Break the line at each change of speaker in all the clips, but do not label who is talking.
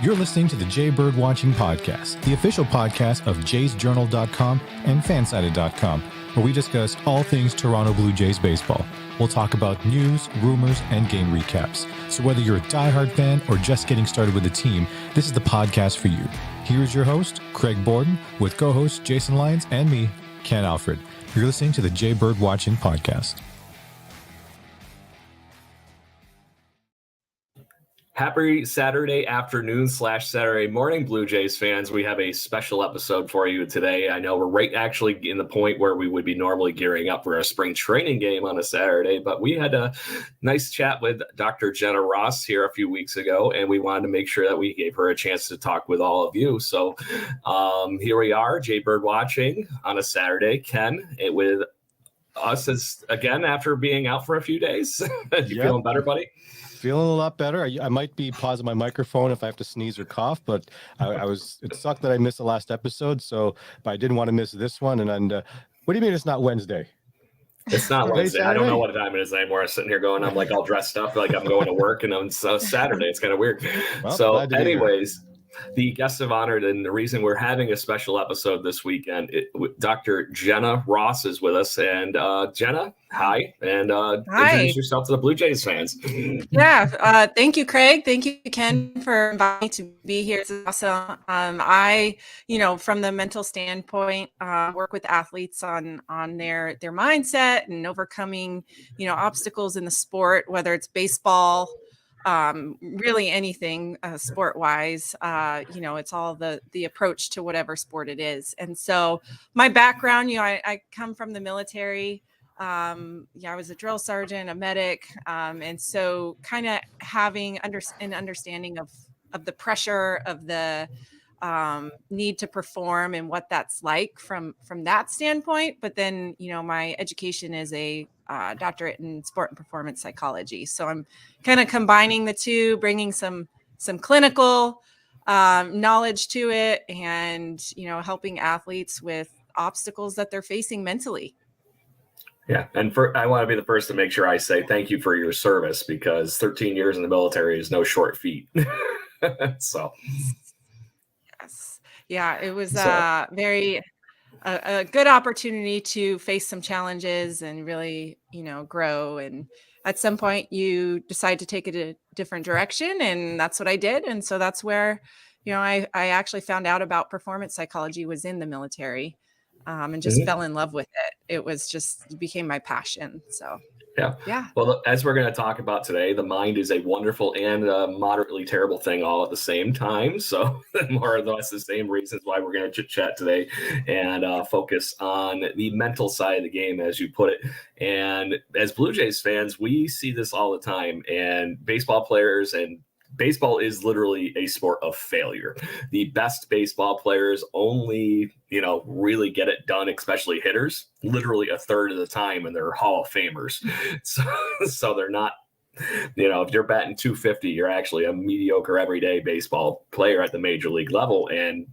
You're listening to the Jay Bird Watching Podcast, the official podcast of jaysjournal.com and fansided.com, where we discuss all things Toronto Blue Jays baseball. We'll talk about news, rumors, and game recaps. So whether you're a diehard fan or just getting started with the team, this is the podcast for you. Here's your host, Craig Borden, with co-hosts Jason Lyons and me, Ken Alfred. You're listening to the Jay Bird Watching Podcast.
Happy Saturday afternoon / Saturday morning, Blue Jays fans. We have a special episode for you today. I know we're right actually in the point where we would be normally gearing up for a spring training game on a Saturday, but we had a nice chat with Dr. Jenna Ross here a few weeks ago, and we wanted to make sure that we gave her a chance to talk with all of you. So here we are, Jay Bird Watching on a Saturday. Ken, with us as again after being out for a few days. You feeling better, buddy?
Feeling a lot better. I might be pausing my microphone if I have to sneeze or cough, but it sucked that I missed the last episode. But I didn't want to miss this one. And what do you mean it's not Wednesday?
It's not Wednesday. I don't know what time it is anymore. I'm sitting here going, I'm like all dressed up, like I'm going to work, and it's Saturday. It's kind of weird.
Well,
so anyways, the guest of honor, and the reason we're having a special episode this weekend, Dr. Jenna Ross is with us. And Jenna, hi. And introduce yourself to the Blue Jays fans.
Yeah. Thank you, Craig. Thank you, Ken, for inviting me to be here. It's awesome. I, from the mental standpoint, work with athletes on their mindset and overcoming, obstacles in the sport, whether it's baseball, really anything sport wise, it's all the approach to whatever sport it is. And so my background, I come from the military. I was a drill sergeant, a medic. And so kind of having an understanding of the pressure of the need to perform and what that's like from that standpoint. But then, my education is a doctorate in sport and performance psychology. So I'm kind of combining the two, bringing some clinical knowledge to it and, helping athletes with obstacles that they're facing mentally.
Yeah. And I want to be the first to make sure I say thank you for your service, because 13 years in the military is no short feat. So.
Yes. Yeah, it was a good opportunity to face some challenges and really, grow. And at some point you decide to take it a different direction. And that's what I did. And so that's where, I actually found out about performance psychology was in the military, and just fell in love with it. It became my passion. So.
Yeah. Well, as we're going to talk about today, the mind is a wonderful and moderately terrible thing all at the same time. So more or less the same reasons why we're going to chit chat today and focus on the mental side of the game, as you put it. And as Blue Jays fans, we see this all the time, and baseball players, and baseball is literally a sport of failure. The best baseball players only, really get it done, especially hitters, literally a third of the time, and they're Hall of Famers. So they're not, if you're batting 250, you're actually a mediocre everyday baseball player at the major league level. And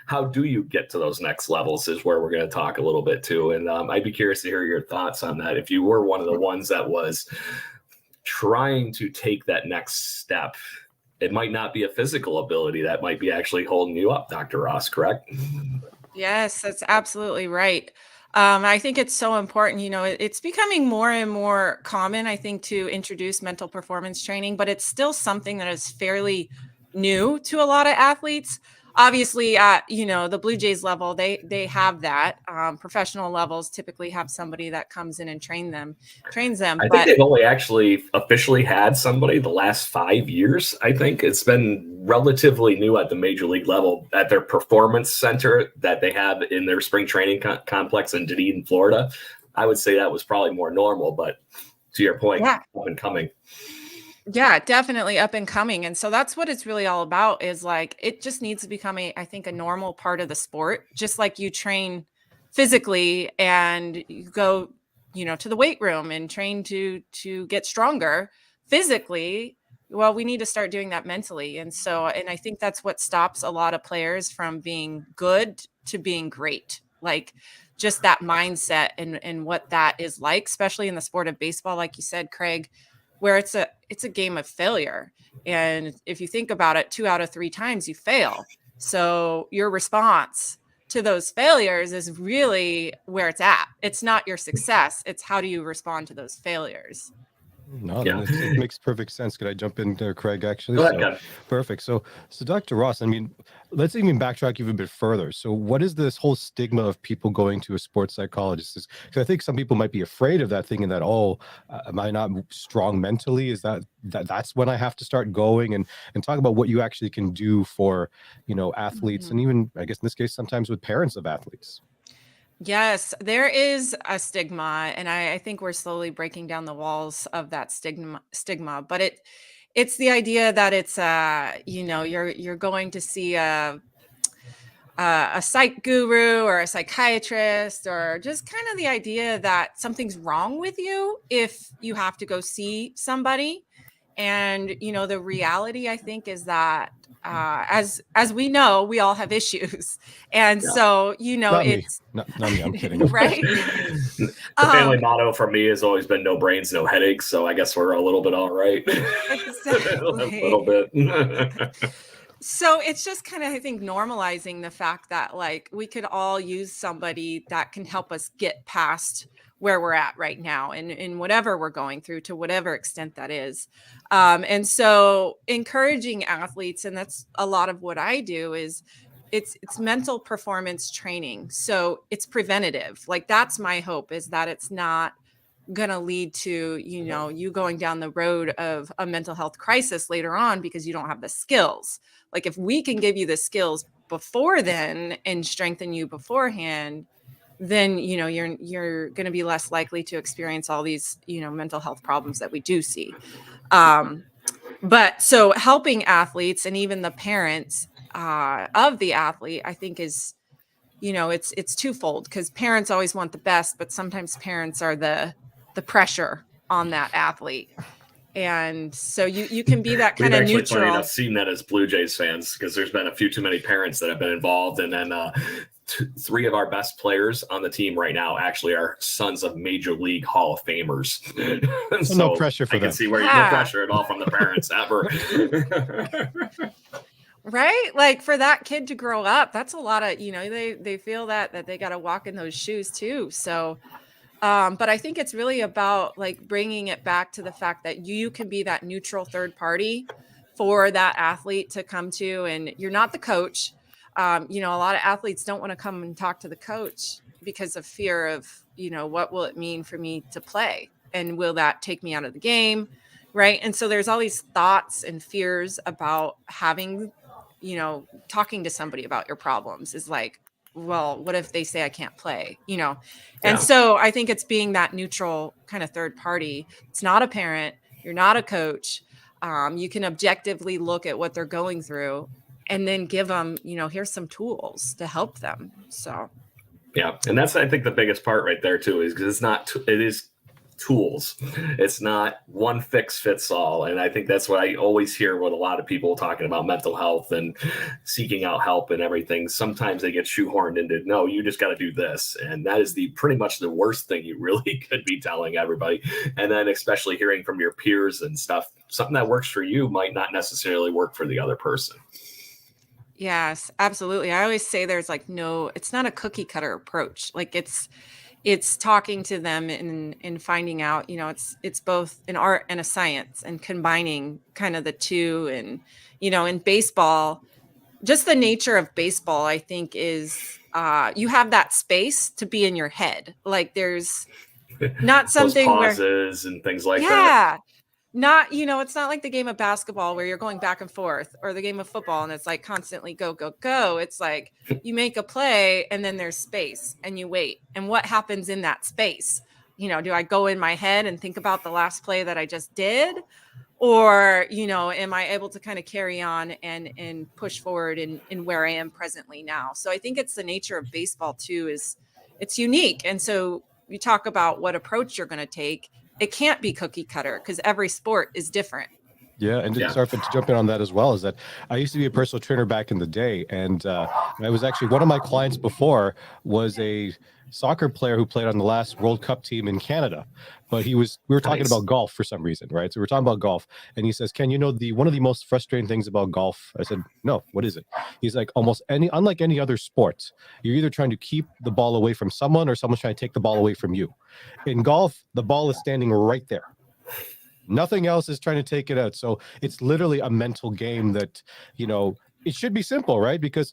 how do you get to those next levels is where we're going to talk a little bit too. And I'd be curious to hear your thoughts on that. If you were one of the ones that was trying to take that next step, it might not be a physical ability that might be actually holding you up, Dr. Ross, correct?
Yes, that's absolutely right. I think it's so important. It's becoming more and more common, I think, to introduce mental performance training, but it's still something that is fairly new to a lot of athletes. Obviously, at the Blue Jays level, they have that. Professional levels typically have somebody that comes in and trains them.
I think they've only actually officially had somebody the last 5 years. I think it's been relatively new at the major league level at their performance center that they have in their spring training complex in Dunedin, Florida. I would say that was probably more normal, but to your point, up and coming.
Yeah, definitely up and coming. And so that's what it's really all about, is like, it just needs to become I think a normal part of the sport, just like you train physically and you go, to the weight room and train to get stronger physically. Well, we need to start doing that mentally. And I think that's what stops a lot of players from being good to being great. Like just that mindset and what that is like, especially in the sport of baseball. Like you said, Craig, where it's a game of failure. And if you think about it, 2 out of 3 times you fail. So your response to those failures is really where it's at. It's not your success. It's how do you respond to those failures?
No,
Yeah.
it makes perfect sense. Could I jump in there, Craig, actually?
Go ahead, Ken.
Perfect. So Dr. Ross, I mean, let's even backtrack even a bit further. So what is this whole stigma of people going to a sports psychologist? Because I think some people might be afraid of that, thinking that, am I not strong mentally? Is that's when I have to start going? And talk about what you actually can do for, athletes, and even, I guess in this case, sometimes with parents of athletes.
Yes, there is a stigma, and I think we're slowly breaking down the walls of that stigma. But it's the idea that it's you're going to see a psych guru or a psychiatrist, or just kind of the idea that something's wrong with you if you have to go see somebody. And the reality, I think, is that as we know, we all have issues, and so
Not me.
it's
Not me. I'm kidding.
right.
The family motto for me has always been no brains, no headaches. So I guess we're a little bit all right.
Exactly.
A little bit.
So it's just kind of, I think, normalizing the fact that like we could all use somebody that can help us get past where we're at right now, and in whatever we're going through, to whatever extent that is. And so encouraging athletes, and that's a lot of what I do, is it's mental performance training. So it's preventative. Like that's my hope, is that it's not going to lead to, you going down the road of a mental health crisis later on because you don't have the skills. Like if we can give you the skills before then and strengthen you beforehand, then, you're going to be less likely to experience all these, mental health problems that we do see. But so helping athletes and even the parents of the athlete, I think is, it's twofold, because parents always want the best, but sometimes parents are the pressure on that athlete. And so you can be that kind of neutral.
Funny enough, seen that as Blue Jays fans, because there's been a few too many parents that have been involved. And then 3 of our best players on the team right now actually are sons of Major League Hall of Famers.
So no pressure for them.
I can see where no pressure at all from the parents ever.
Right? Like for that kid to grow up, that's a lot of, they feel that they got to walk in those shoes too. So but I think it's really about like bringing it back to the fact that you can be that neutral third party for that athlete to come to, and you're not the coach. A lot of athletes don't want to come and talk to the coach because of fear of, what will it mean for me to play? And will that take me out of the game? Right. And so there's all these thoughts and fears about having, talking to somebody about your problems, is like, well, what if they say I can't play, And so I think it's being that neutral kind of third party. It's not a parent. You're not a coach. You can objectively look at what they're going through and then give them, here's some tools to help them. So.
Yeah. And that's, I think, the biggest part right there too, is because it is tools. It's not one fix fits all. And I think that's what I always hear with a lot of people talking about mental health and seeking out help and everything. Sometimes they get shoehorned into, no, you just got to do this. And that is pretty much the worst thing you really could be telling everybody. And then especially hearing from your peers and stuff, something that works for you might not necessarily work for the other person.
Yes, absolutely. I always say there's like it's not a cookie cutter approach. Like it's talking to them and finding out, it's both an art and a science, and combining kind of the two. And, in baseball, just the nature of baseball, I think, is you have that space to be in your head. Like there's not something
those pauses and things like that.
Yeah. Not, it's not like the game of basketball where you're going back and forth, or the game of football and it's like constantly go, go, go. It's like you make a play and then there's space and you wait. And what happens in that space? Do I go in my head and think about the last play that I just did? Or, am I able to kind of carry on and push forward in where I am presently now? So I think it's the nature of baseball too, is it's unique. And so you talk about what approach you're going to take. It can't be cookie cutter because every sport is different.
Yeah, and sorry to jump in on that as well, is that I used to be a personal trainer back in the day, and I was actually, one of my clients before was a soccer player who played on the last World Cup team in Canada. But we were talking about golf for some reason, right? So we're talking about golf, and he says, "Ken, you know one of the most frustrating things about golf?" I said, "No, what is it?" He's like, unlike any other sport, you're either trying to keep the ball away from someone or someone's trying to take the ball away from you. In golf, the ball is standing right there. Nothing else is trying to take it out. So it's literally a mental game that, it should be simple, right? Because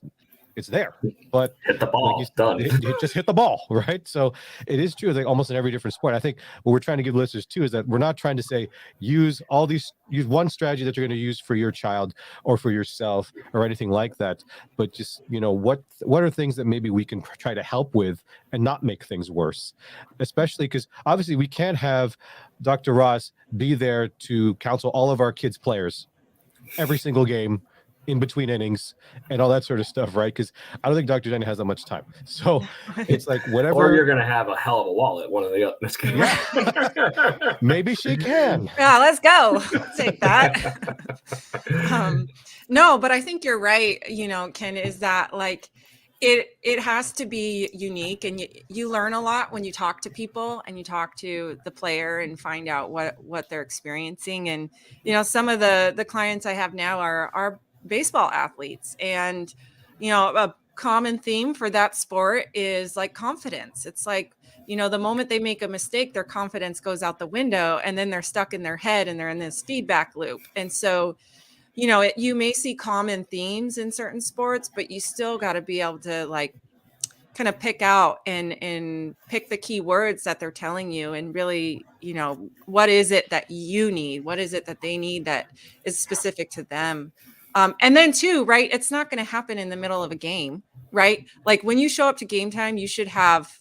it's there, but
hit the ball, done.
You just hit the ball, right? So it is true, like almost in every different sport. I think what we're trying to give listeners too is that we're not trying to say use one strategy that you're going to use for your child or for yourself or anything like that, but just what are things that maybe we can try to help with and not make things worse, especially because obviously we can't have Dr. Ross be there to counsel all of our kids' players every single game in between innings and all that sort of stuff, right? Because I don't think Dr. Jenna has that much time. So it's like whatever.
Or you're going to have a hell of a wallet, one of the others.
Yeah. Maybe she can.
Yeah, let's go. Take that. No, but I think you're right, Ken, is that like it has to be unique, and you learn a lot when you talk to people and you talk to the player and find out what they're experiencing. And some of the clients I have now are baseball athletes, and a common theme for that sport is like confidence. It's like the moment they make a mistake, their confidence goes out the window, and then they're stuck in their head and they're in this feedback loop. And so you may see common themes in certain sports, but you still got to be able to like kind of pick out and pick the key words that they're telling you, and really, what is it that you need? What is it that they need that is specific to them? And then too, right, it's not going to happen in the middle of a game, right? Like when you show up to game time, you should have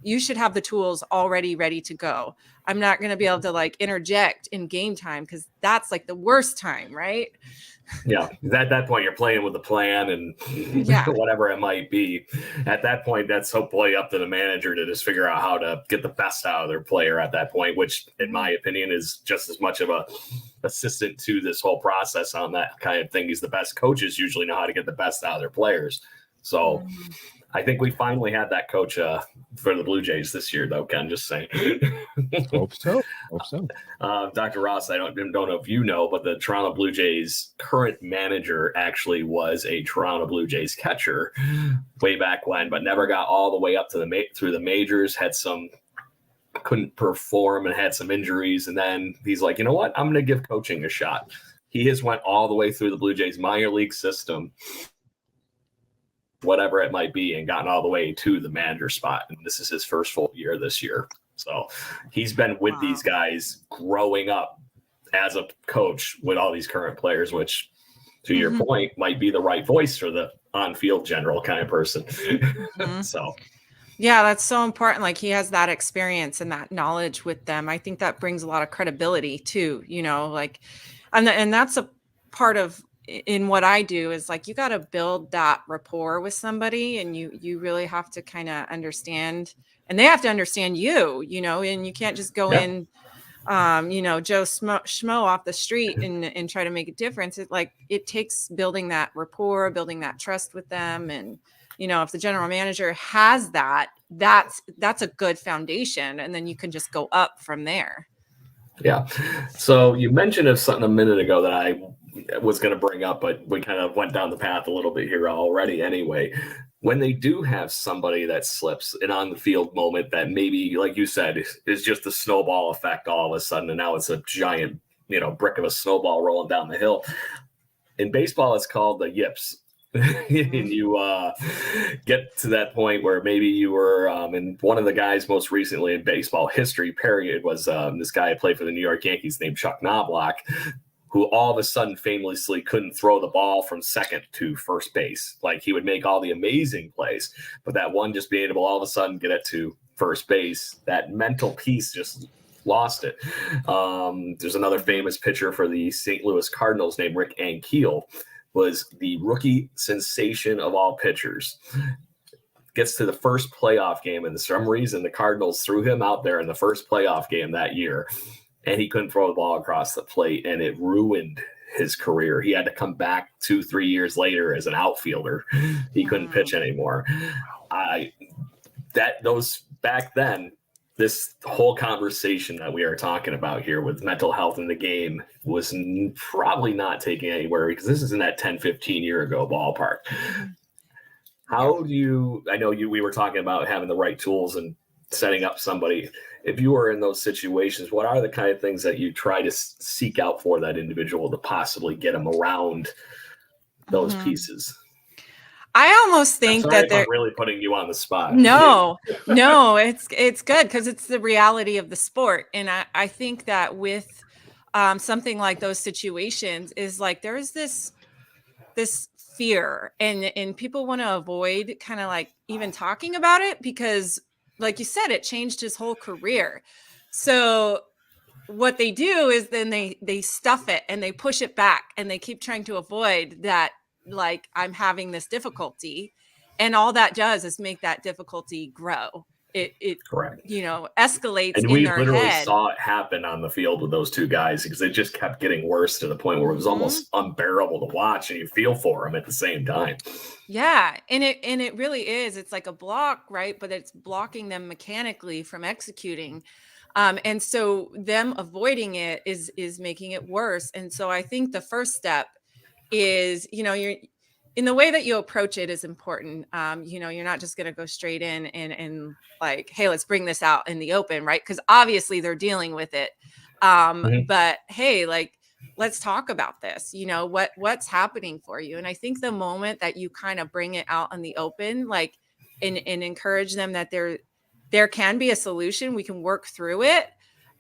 the tools already ready to go. I'm not going to be able to like interject in game time, because that's like the worst time, right?
Yeah, at that point, you're playing with the plan and whatever it might be. At that point, that's hopefully up to the manager to just figure out how to get the best out of their player at that point, which, in my opinion, is just as much of a assistant to this whole process on that kind of thing. Is the best coaches usually know how to get the best out of their players. So I think we finally had that coach for the Blue Jays this year, though, Ken, just saying.
Hope so.
Dr. Ross, I don't know if you know, but the Toronto Blue Jays current manager actually was a Toronto Blue Jays catcher way back when, but never got all the way up to through the majors, couldn't perform and had some injuries. And then he's like, you know what? I'm going to give coaching a shot. He has went all the way through the Blue Jays minor league system, whatever it might be, and gotten all the way to the manager spot. And this is his first full year this year. So he's been with these guys growing up as a coach with all these current players, which, to your point, might be the right voice for the on-field general kind of person. So,
yeah, that's so important. Like he has that experience and that knowledge with them. I think that brings a lot of credibility too, like, and that's a part of in what I do is like, you got to build that rapport with somebody, and you really have to kind of understand, and they have to understand you, and you can't just go in, Joe Schmo off the street and try to make a difference. It takes building that rapport, building that trust with them. And, if the general manager has that's a good foundation, and then you can just go up from there.
Yeah. So you mentioned something a minute ago that I was going to bring up, but we kind of went down the path a little bit here already anyway. When they do have somebody that slips an on the field moment that maybe, like you said, is just a snowball effect all of a sudden, and now it's a giant, brick of a snowball rolling down the hill. In baseball, it's called the yips. And you get to that point where maybe you were and one of the guys most recently in baseball history period was this guy who played for the New York Yankees named Chuck Knobloch, who all of a sudden famously couldn't throw the ball from second to first base. Like he would make all the amazing plays, but that one just being able to all of a sudden get it to first base, that mental piece just lost it. There's another famous pitcher for the St. Louis Cardinals named Rick Ankiel, was the rookie sensation of all pitchers. Gets to the first playoff game, and for some reason the Cardinals threw him out there in the first playoff game that year. and he couldn't throw the ball across the plate, and it ruined his career. He had to come back 2-3 years later as an outfielder. He couldn't pitch anymore. Those back then, this whole conversation that we are talking about here with mental health in the game was probably not taking anywhere, because this is in that 10-15 year ago ballpark. How do you, I know we were talking about having the right tools and setting up somebody. If you were in those situations, what are the kind of things that you try to seek out for that individual to possibly get them around those pieces?
I almost think that
they're really putting you on the spot.
No, it's good, because it's the reality of the sport. And I think that with something like those situations is like, there's this fear, and people want to avoid kind of like even talking about it, because like you said, it changed his whole career. So what they do is then they stuff it and they push it back, and they keep trying to avoid that, like, I'm having this difficulty, and all that does is make that difficulty grow. It
Correct.
Escalates
and
in
we
their
literally
head.
saw it happen on the field with those two guys, because it just kept getting worse to the point where it was almost unbearable to watch, and you feel for them at the same time.
Yeah, and it really is. It's like a block, right? But it's blocking them mechanically from executing. And so them avoiding it is making it worse. And so I think the first step is, you're in the way that you approach it is important. You're not just going to go straight in and like, hey, let's bring this out in the open, right? Because obviously they're dealing with it. But hey, like, let's talk about this. What's happening for you? And I think the moment that you kind of bring it out in the open, like, and encourage them that there can be a solution, we can work through it,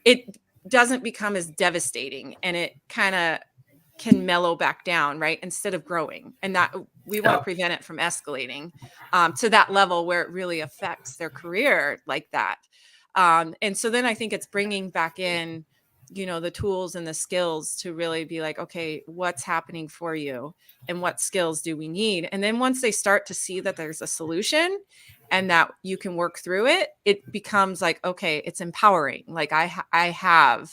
it doesn't become as devastating, and it kind of can mellow back down, right? Instead of growing. And that we want to prevent it from escalating to that level where it really affects their career like that. And so then I think it's bringing back in, the tools and the skills to really be like, okay, what's happening for you and what skills do we need? And then once they start to see that there's a solution and that you can work through it, it becomes like, okay, it's empowering. Like I have,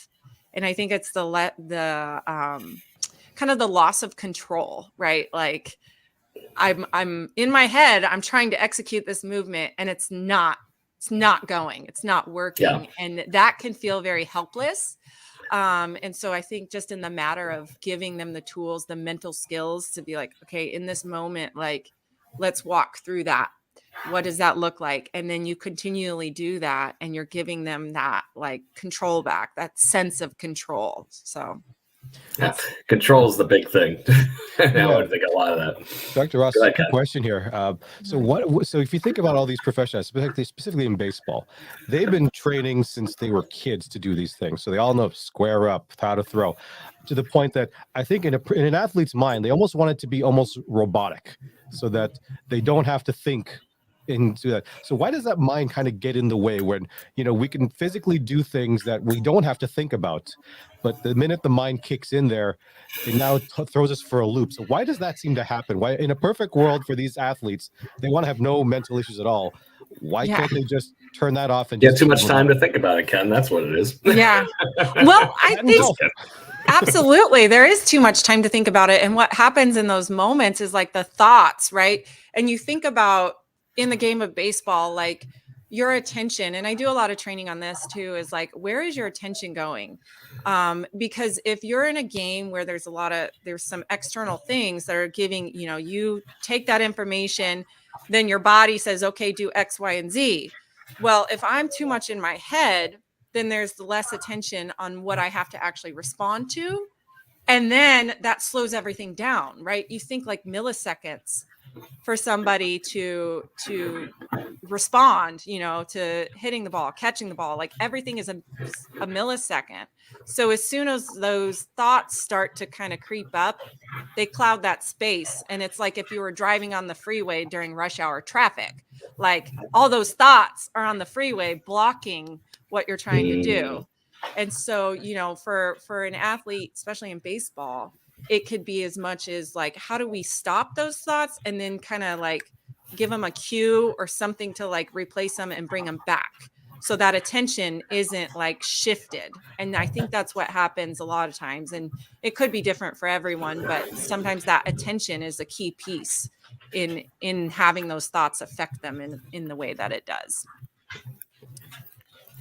and I think it's the kind of the loss of control, right? Like I'm in my head, I'm trying to execute this movement, and it's not going, it's not working. And that can feel very helpless. And so I think just in the matter of giving them the tools, the mental skills to be like, okay, in this moment, like, let's walk through that. What does that look like? And then you continually do that, and you're giving them that like control back, that sense of control. So
control is the big thing. I would think a lot of that.
Dr. Ross, good question here. So if you think about all these professionals, specifically in baseball, they've been training since they were kids to do these things. So they all know square up, how to throw, to the point that I think in an athlete's mind, they almost want it to be almost robotic, so that they don't have to think into that. So why does that mind kind of get in the way when, we can physically do things that we don't have to think about, but the minute the mind kicks in there, it now throws us for a loop? So why does that seem to happen? Why, in a perfect world for these athletes, they want to have no mental issues at all? Why can't they just turn that off and
get too much time to think about it, Ken? That's what it is.
Yeah. Well, I think absolutely there is too much time to think about it. And what happens in those moments is like the thoughts, right? And you think about in the game of baseball, like your attention, and I do a lot of training on this too, is like, where is your attention going? Because if you're in a game where there's some external things that are giving, you take that information, then your body says, okay, do X, Y, and Z. Well, if I'm too much in my head, then there's less attention on what I have to actually respond to. And then that slows everything down, right? You think like milliseconds for somebody to respond, to hitting the ball, catching the ball, like everything is a millisecond. So as soon as those thoughts start to kind of creep up, they cloud that space. And it's like if you were driving on the freeway during rush hour traffic, like all those thoughts are on the freeway blocking what you're trying to do. And so, for an athlete, especially in baseball, it could be as much as like, how do we stop those thoughts and then kind of like give them a cue or something to like replace them and bring them back. so that attention isn't like shifted. And I think that's what happens a lot of times, and it could be different for everyone, but sometimes that attention is a key piece in having those thoughts affect them in the way that it does.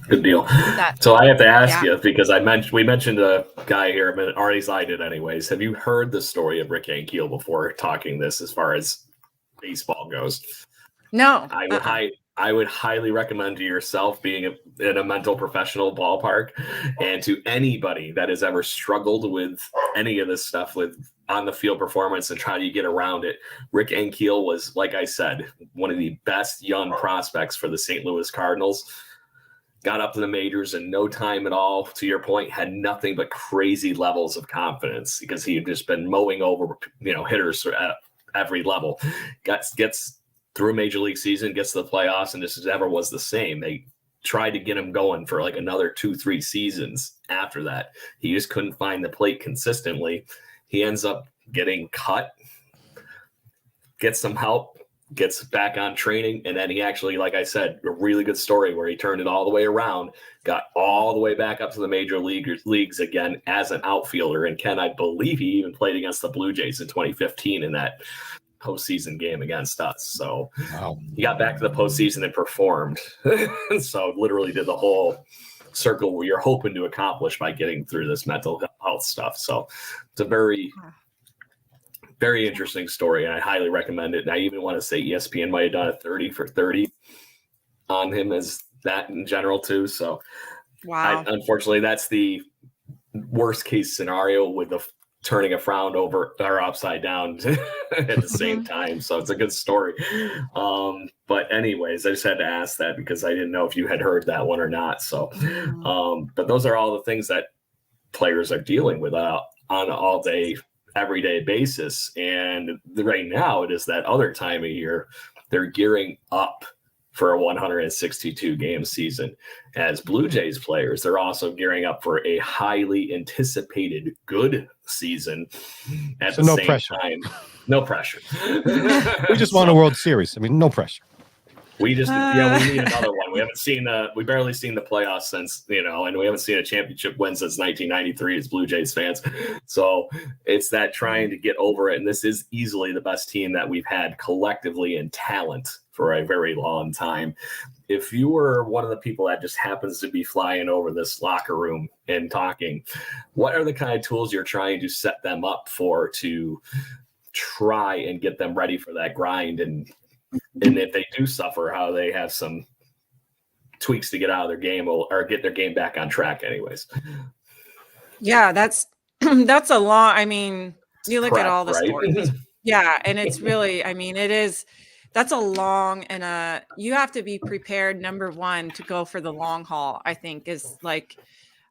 Good deal.
That,
So I have to ask
yeah.
you, because we mentioned a guy here a minute, or at least I did anyways. Have you heard the story of Rick Ankiel before talking this as far as baseball goes?
No.
I would highly recommend to yourself being in a mental professional ballpark, and to anybody that has ever struggled with any of this stuff with on the field performance and trying to get around it. Rick Ankiel was, like I said, one of the best young prospects for the St. Louis Cardinals. Got up to the majors in no time at all. To your point, had nothing but crazy levels of confidence because he had just been mowing over, hitters at every level. Gets through a major league season, gets to the playoffs, and just never was the same. They tried to get him going for like another 2-3 seasons after that. He just couldn't find the plate consistently. He ends up getting cut, gets some help, gets back on training, and then he actually, like I said, a really good story where he turned it all the way around, got all the way back up to the major leagues again as an outfielder. And Ken, I believe he even played against the Blue Jays in 2015 in that postseason game against us. So wow. He got back to the postseason and performed. So literally did the whole circle where you're hoping to accomplish by getting through this mental health stuff. So it's a very interesting story, and I highly recommend it. And I even want to say ESPN might have done a 30 for 30 on him as that in general too. So wow. Unfortunately, that's the worst case scenario with the turning a frown over or upside down at the same time. So it's a good story. But anyways, I just had to ask that because I didn't know if you had heard that one or not. So, but those are all the things that players are dealing with on an all day, everyday basis. And right now it is that other time of year, they're gearing up for a 162 game season. As Blue Jays players, they're also gearing up for a highly anticipated good season at the same time. No pressure.
We just won a World Series. I mean, no pressure.
We just, we need another one. We haven't seen we barely seen the playoffs since, and we haven't seen a championship win since 1993 as Blue Jays fans. So it's that trying to get over it. And this is easily the best team that we've had collectively in talent for a very long time. If you were one of the people that just happens to be flying over this locker room and talking, what are the kind of tools you're trying to set them up for to try and get them ready for that grind? And if they do suffer, how they have some tweaks to get out of their game or get their game back on track anyways.
Yeah, that's a long, you look at all the stories. Yeah. And it's really, that's a long and you have to be prepared. Number one, to go for the long haul, I think is like,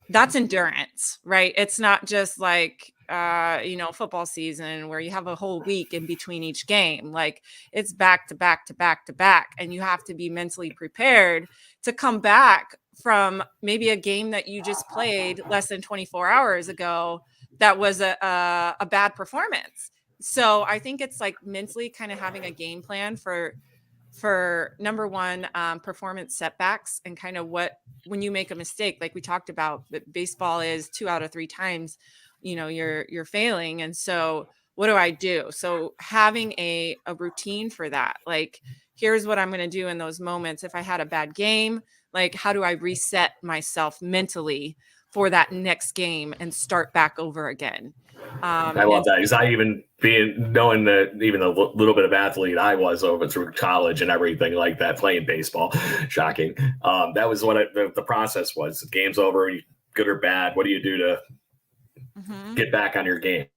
that's endurance, right? It's not just like, football season where you have a whole week in between each game. Like it's back to back to back to back. And you have to be mentally prepared to come back from maybe a game that you just played less than 24 hours ago. That was a bad performance. So I think it's like mentally kind of having a game plan for number one, performance setbacks and kind of when you make a mistake, like we talked about, baseball is 2 out of 3 times, you're failing. And so what do I do? So having a routine for that, like, here's what I'm going to do in those moments. If I had a bad game, like, how do I reset myself mentally for that next game and start back over again?
I love that, because I even knowing that even a little bit of athlete I was over through college and everything like that, playing baseball, shocking. That was what the process was. The game's over, good or bad. What do you do to get back on your game?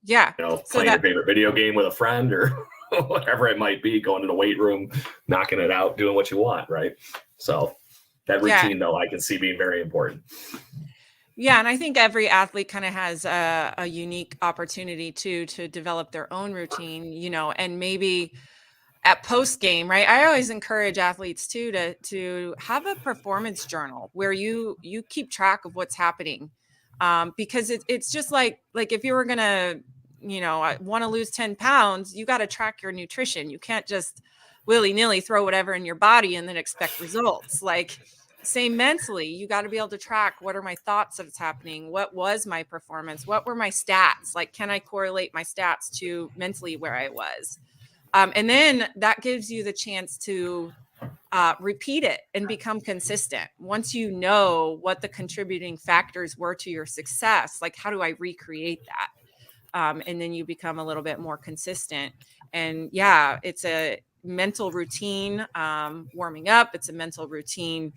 Yeah.
Playing your favorite video game with a friend or whatever it might be, going to the weight room, knocking it out, doing what you want, right? So that routine, though, I can see being very important.
Yeah. And I think every athlete kind of has a unique opportunity to develop their own routine, and maybe at post game, right? I always encourage athletes too, to have a performance journal where you keep track of what's happening. Because it's just like if you were going to, want to lose 10 pounds, you got to track your nutrition. You can't just willy-nilly throw whatever in your body and then expect results. Like, same mentally, you got to be able to track, what are my thoughts that's happening? What was my performance? What were my stats? Like, can I correlate my stats to mentally where I was? And then that gives you the chance to repeat it and become consistent. Once you know what the contributing factors were to your success, like, how do I recreate that? And then you become a little bit more consistent. And yeah, it's a mental routine warming up. It's a mental routine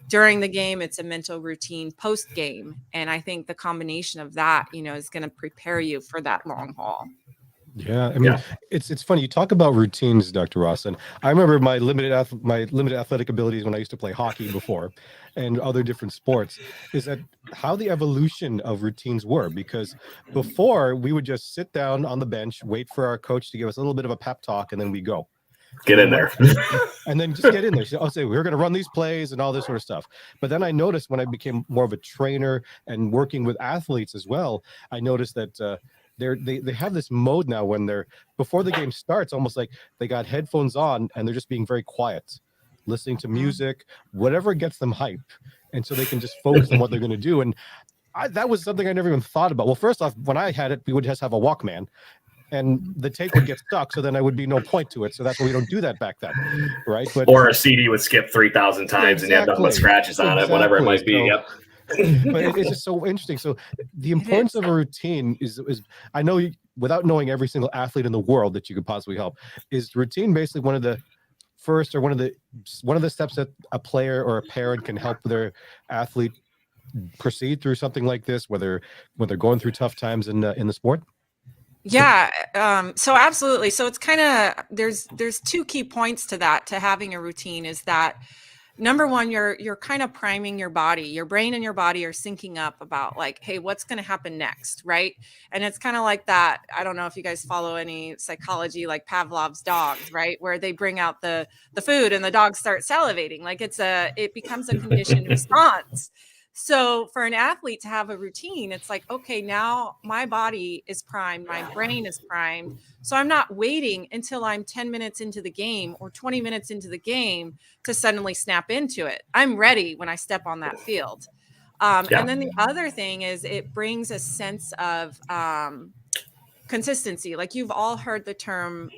during the game. It's a mental routine post game. And I think the combination of that, is going to prepare you for that long haul.
Yeah, I mean, it's funny. You talk about routines, Dr. Ross, and I remember my limited athletic abilities when I used to play hockey before, and other different sports. Is that how the evolution of routines were? Because before we would just sit down on the bench, wait for our coach to give us a little bit of a pep talk, and then we go.
Get in there.
And then just get in there. So I'll say, we're going to run these plays and all this sort of stuff. But then I noticed when I became more of a trainer and working with athletes as well, I noticed that they have this mode now when they're, before the game starts, almost like they got headphones on and they're just being very quiet, listening to music, whatever gets them hype. And so they can just focus on what they're going to do. And that was something I never even thought about. Well, first off, when I had it, we would just have a Walkman, and the tape would get stuck, so then I would be no point to it. So that's why we don't do that back then, right? But
or a CD would skip 3,000 times and you have nothing but scratches on it, whatever it might be. Yep.
But it's just so interesting. So the importance of a routine is I know without knowing every single athlete in the world that you could possibly help, is routine basically one of the first or one of the steps that a player or a parent can help their athlete proceed through something like this, whether when they're going through tough times in the sport?
Yeah. So absolutely. So it's kind of, there's two key points to that, to having a routine, is that number one, you're kind of priming your body. Your brain and your body are syncing up about like, hey, what's going to happen next, right? And it's kind of like that. I don't know if you guys follow any psychology, like Pavlov's dogs, right? Where they bring out the food and the dogs start salivating. Like it becomes a conditioned response. So for an athlete to have a routine, it's like, okay, now my body is primed, my brain is primed. So I'm not waiting until I'm 10 minutes into the game or 20 minutes into the game to suddenly snap into it. I'm ready when I step on that field. And then the other thing is it brings a sense of consistency. Like, you've all heard the term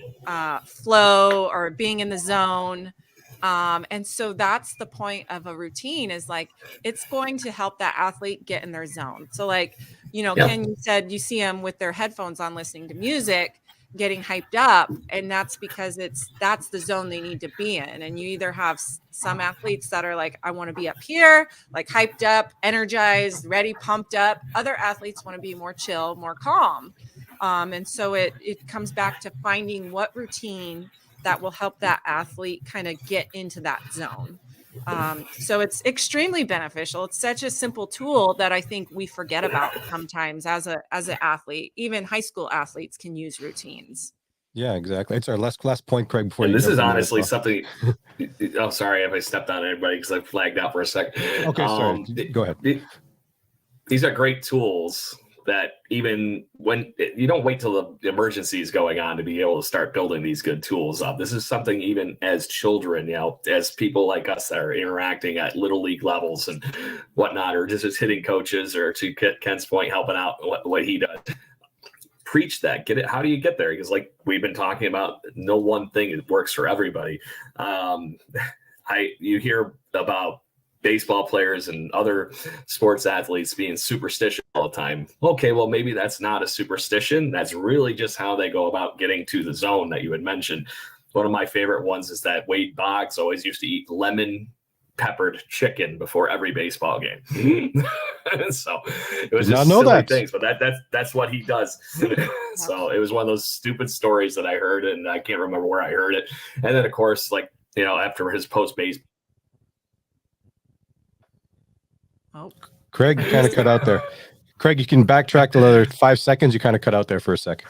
flow or being in the zone. And so that's the point of a routine, is like, it's going to help that athlete get in their zone. So like, Ken, you said you see them with their headphones on, listening to music, getting hyped up. And that's because that's the zone they need to be in. And you either have some athletes that are like, I want to be up here, like hyped up, energized, ready, pumped up. Other athletes want to be more chill, more calm. And so it comes back to finding what routine that will help that athlete kind of get into that zone. So it's extremely beneficial. It's such a simple tool that I think we forget about sometimes as an athlete. Even high school athletes can use routines.
Yeah, exactly. It's our last point, Craig. Before
and this is honestly something. Oh, sorry if I stepped on anybody because I flagged out for a second.
Okay, sorry. Go ahead.
These are great tools that even when you don't wait till the emergency is going on to be able to start building these good tools up. This is something even as children, as people like us that are interacting at little league levels and whatnot, or just as hitting coaches, or to Ken's point, helping out what he does. Preach that, get it. How do you get there? Because like we've been talking about, no one thing that works for everybody. You hear about baseball players and other sports athletes being superstitious all the time. Okay, well, maybe that's not a superstition. That's really just how they go about getting to the zone that you had mentioned. One of my favorite ones is that Wade Boggs always used to eat lemon peppered chicken before every baseball game. So it was just silly things, but that's what he does. So it was one of those stupid stories that I heard, and I can't remember where I heard it. And then of course, like, after his post-base.
Oh, Craig kind of cut out there. Craig, you can backtrack another 5 seconds. You kind of cut out there for a second.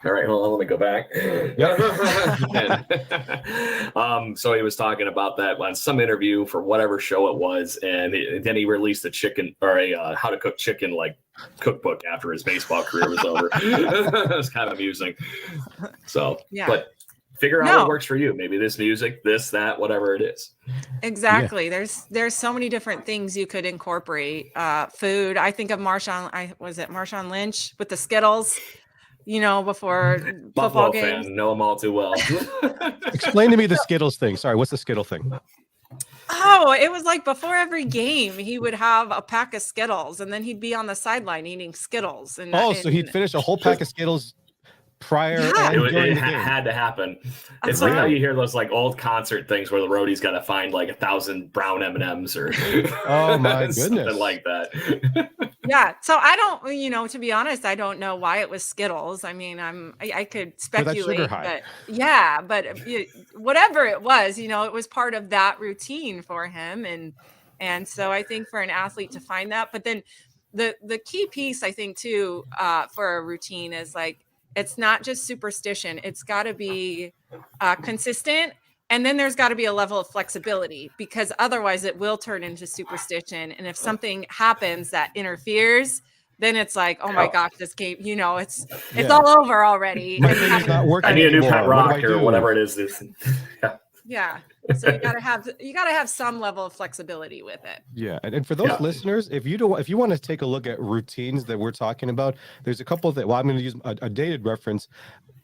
All right, hold on, let me go back.
Yep.
So he was talking about that on some interview for whatever show it was, and then he released a chicken or a how to cook chicken like cookbook after his baseball career was over. It was kind of amusing. So, but figure out what works for you. Maybe this music, this, that, whatever it is.
Exactly. Yeah. There's so many different things you could incorporate. Food. I think of Marshawn Lynch with the Skittles, before football games.
Fan, know them all too well.
Explain to me the Skittles thing. Sorry, what's the Skittle thing?
Oh, it was like before every game, he would have a pack of Skittles, and then he'd be on the sideline eating Skittles.
So he'd finish a whole pack of Skittles prior and during the game.
Had to happen. It's like how you hear those like old concert things where the roadie's got to find like 1,000 brown M&Ms or
oh my goodness,
something like that.
Yeah. So I don't, to be honest, I don't know why it was Skittles. I mean, I could speculate, but yeah, but whatever it was, it was part of that routine for him. And so I think for an athlete to find that, but then the key piece I think too, for a routine is like, it's not just superstition. It's got to be consistent. And then there's got to be a level of flexibility, because otherwise it will turn into superstition. And if something happens that interferes, then it's like, oh my gosh, this game, it's all over already.
My thing is not working.
I need a new pet rock or whatever it is.
Yeah. So you gotta have some level of flexibility with it.
Yeah. And for those listeners, if you want to take a look at routines that we're talking about, there's a couple of things. Well, I'm going to use a dated reference.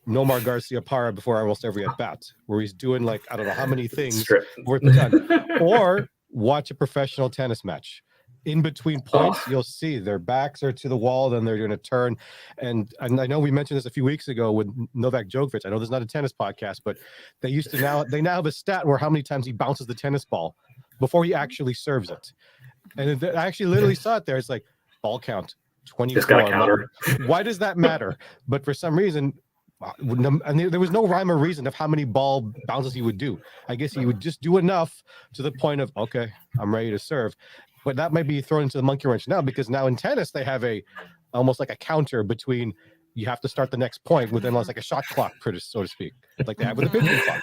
Nomar Garcia Parra before almost every at bat, where he's doing like, I don't know how many things worth the time. Or watch a professional tennis match. In between points, you'll see their backs are to the wall, then they're going to turn. And I know we mentioned this a few weeks ago with Novak Djokovic. I know this is not a tennis podcast, but they now have a stat where how many times he bounces the tennis ball before he actually serves it. And I actually literally saw it there. It's like ball count 24. Why does that matter? But for some reason, and there was no rhyme or reason of how many ball bounces he would do. I guess he would just do enough to the point of, okay, I'm ready to serve. But that might be thrown into the monkey wrench now, because now in tennis they have almost like a counter between you have to start the next point within like a shot clock, so to speak, like they have with a pitching clock.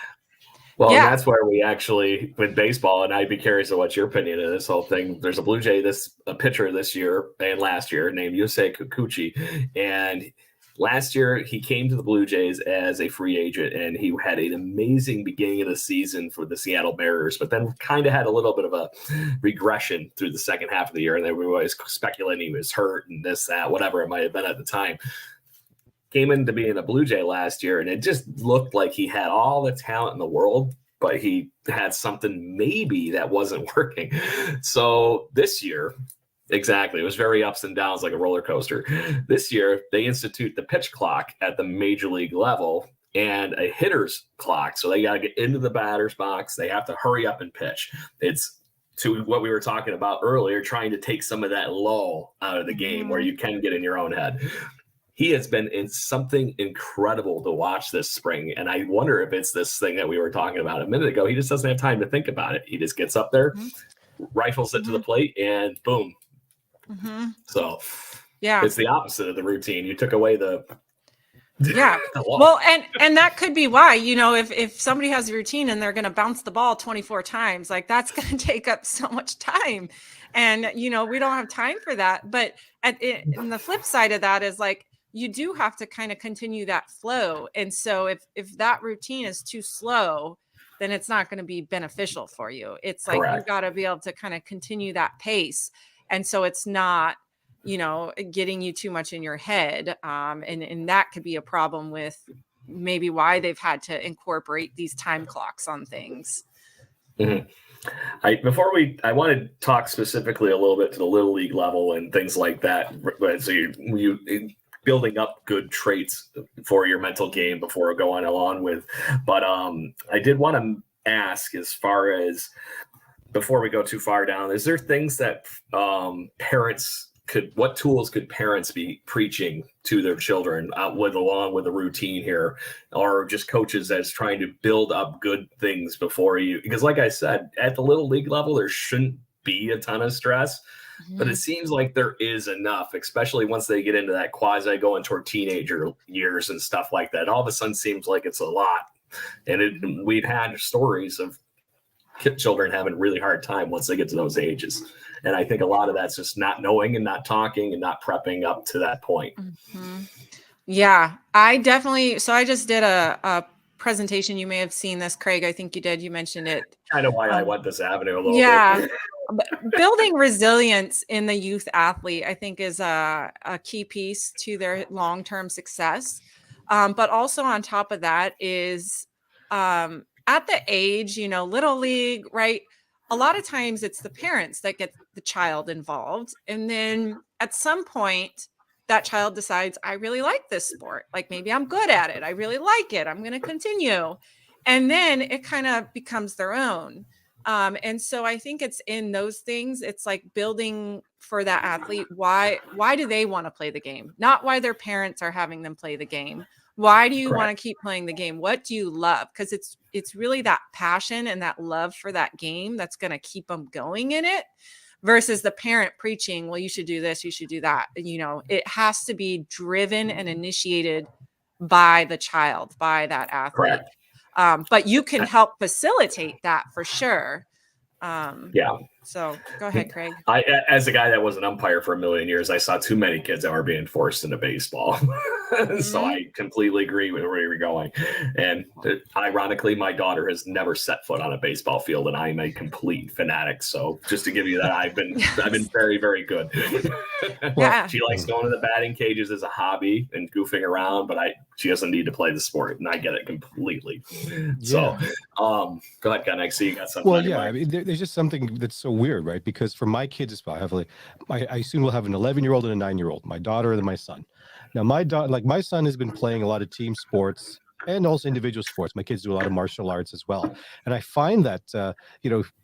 Well, that's where we actually, with baseball, and I'd be curious of what your opinion of this whole thing. There's a Blue Jay, a pitcher this year and last year named Yusei Kikuchi, and last year he came to the Blue Jays as a free agent, and he had an amazing beginning of the season for the Seattle Mariners, but then kind of had a little bit of a regression through the second half of the year, and they were always speculating he was hurt and this, that, whatever it might have been at the time. Came into being a Blue Jay last year, and it just looked like he had all the talent in the world, but he had something maybe that wasn't working. So this year, exactly, it was very ups and downs like a roller coaster. This year, they institute the pitch clock at the major league level and a hitter's clock. So they got to get into the batter's box. They have to hurry up and pitch. It's to what we were talking about earlier, trying to take some of that lull out of the game where you can get in your own head. He has been in something incredible to watch this spring. And I wonder if it's this thing that we were talking about a minute ago. He just doesn't have time to think about it. He just gets up there, rifles it to the plate, and boom. So it's the opposite of the routine. You took away the
well, and that could be why, if somebody has a routine and they're going to bounce the ball 24 times, like that's going to take up so much time, and we don't have time for that. But and the flip side of that is like, you do have to kind of continue that flow. And so if that routine is too slow, then it's not going to be beneficial for you. It's like, you got to be able to kind of continue that pace. And so it's not, getting you too much in your head. And that could be a problem with maybe why they've had to incorporate these time clocks on things.
Mm-hmm. I want to talk specifically a little bit to the little league level and things like that. So you building up good traits for your mental game before going along with, but I did want to ask, as far as before we go too far down, is there things that what tools could parents be preaching to their children along with a routine here, or just coaches that's trying to build up good things before you? Because like I said, at the little league level, there shouldn't be a ton of stress, but it seems like there is enough, especially once they get into that quasi going toward teenager years and stuff like that. All of a sudden seems like it's a lot. And we've had stories of children having a really hard time once they get to those ages. And I think a lot of that's just not knowing and not talking and not prepping up to that point.
Yeah, I just did a presentation, you may have seen this, Craig. I think you did. You mentioned it.
I know why I went this avenue a little
yeah.
bit.
Building resilience in the youth athlete, I think, is a key piece to their long-term success. But also on top of that is at the age, little league, right? A lot of times it's the parents that get the child involved. And then at some point, that child decides, I really like this sport. Like maybe I'm good at it. I really like it. I'm going to continue. And then it kind of becomes their own. And so I think it's in those things. It's like building for that athlete. Why do they want to play the game? Not why their parents are having them play the game. Why do you want to keep playing the game? What do you love? Because it's really that passion and that love for that game that's going to keep them going in it, versus the parent preaching, well, you should do this, you should do that. It has to be driven and initiated by the child, by that athlete. But you can help facilitate that for sure.
Yeah.
So go ahead, Craig.
As a guy that was an umpire for a million years, I saw too many kids that were being forced into baseball. So I completely agree with where you're going. And ironically, my daughter has never set foot on a baseball field, and I'm a complete fanatic. So just to give you that, I've been very, very good.
Yeah.
She likes going to the batting cages as a hobby and goofing around, but she doesn't need to play the sport, and I get it completely. So go ahead, Ken. I see you got something.
Well, yeah, I mean, there's just something that's so weird, right? Because for my kids as well, I soon will have an 11-year-old and a 9-year-old, my daughter and my son. Now, my son has been playing a lot of team sports and also individual sports. My kids do a lot of martial arts as well. And I find that,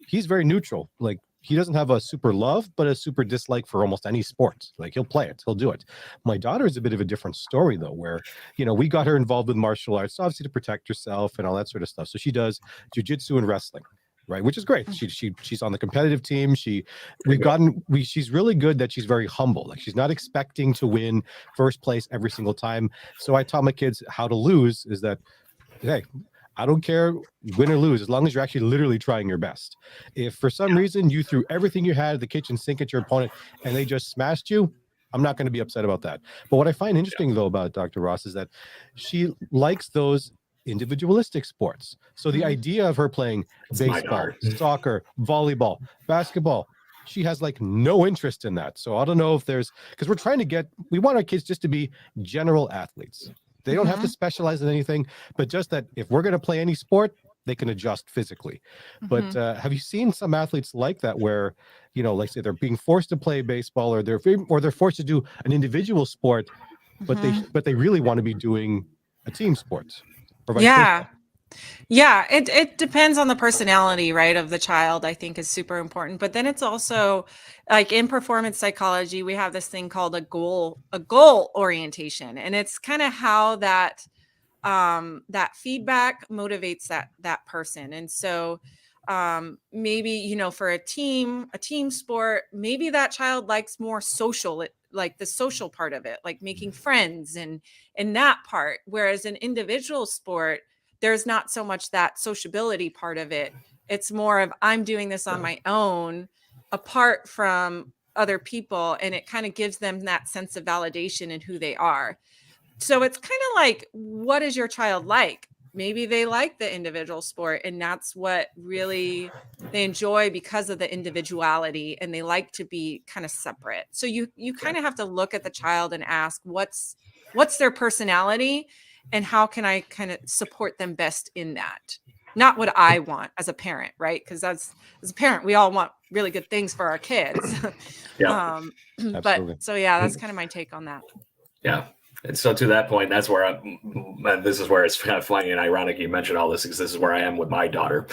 he's very neutral. Like, he doesn't have a super love, but a super dislike for almost any sport. Like, he'll play it, he'll do it. My daughter is a bit of a different story, though, where, we got her involved with martial arts, obviously to protect herself and all that sort of stuff. So she does jiu-jitsu and wrestling. Right, which is great. She's on the competitive team. She's really good that she's very humble. Like, she's not expecting to win first place every single time. So I taught my kids how to lose is that, hey, I don't care, win or lose, as long as you're actually literally trying your best. If for some reason you threw everything you had at the kitchen sink at your opponent and they just smashed you, I'm not going to be upset about that. But what I find interesting though about Dr. Ross is that she likes those individualistic sports. So the idea of her playing baseball, soccer, volleyball, basketball, she has like no interest in that. So I don't know if because we want our kids just to be general athletes. They don't have to specialize in anything, but just that if we're going to play any sport, they can adjust physically. But have you seen some athletes like that where, like say they're being forced to play baseball or they're forced to do an individual sport, but they really want to be doing a team sport?
Yeah. It depends on the personality, right, of the child, I think is super important. But then it's also like in performance psychology, we have this thing called a goal orientation. And it's kind of how that feedback motivates that person. And so maybe, for a team sport, maybe that child likes more social, like the social part of it, like making friends and that part. Whereas an individual sport, there's not so much that sociability part of it. It's more of I'm doing this on my own, apart from other people. And it kind of gives them that sense of validation in who they are. So it's kind of like, what is your child like? Maybe they like the individual sport and that's what really they enjoy because of the individuality, and they like to be kind of separate. So you kind of have to look at the child and ask what's their personality and how can I kind of support them best in that? Not what I want as a parent, right? Because as a parent, we all want really good things for our kids. But so yeah, that's kind of my take on that.
Yeah. And so to that point, that's where this is where it's kind of funny and ironic you mentioned all this, because this is where I am with my daughter.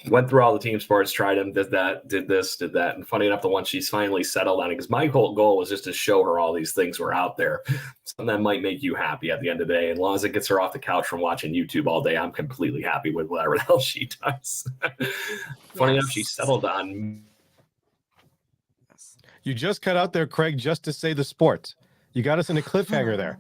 Went through all the team sports, tried them, did that, did this, did that. And funny enough, the one she's finally settled on it, because my whole goal was just to show her all these things were out there. Something that might make you happy at the end of the day. As long as it gets her off the couch from watching YouTube all day, I'm completely happy with whatever the hell she does. Funny enough, she settled on.
You just cut out there, Craig, just to say the sport. You got us in a cliffhanger there.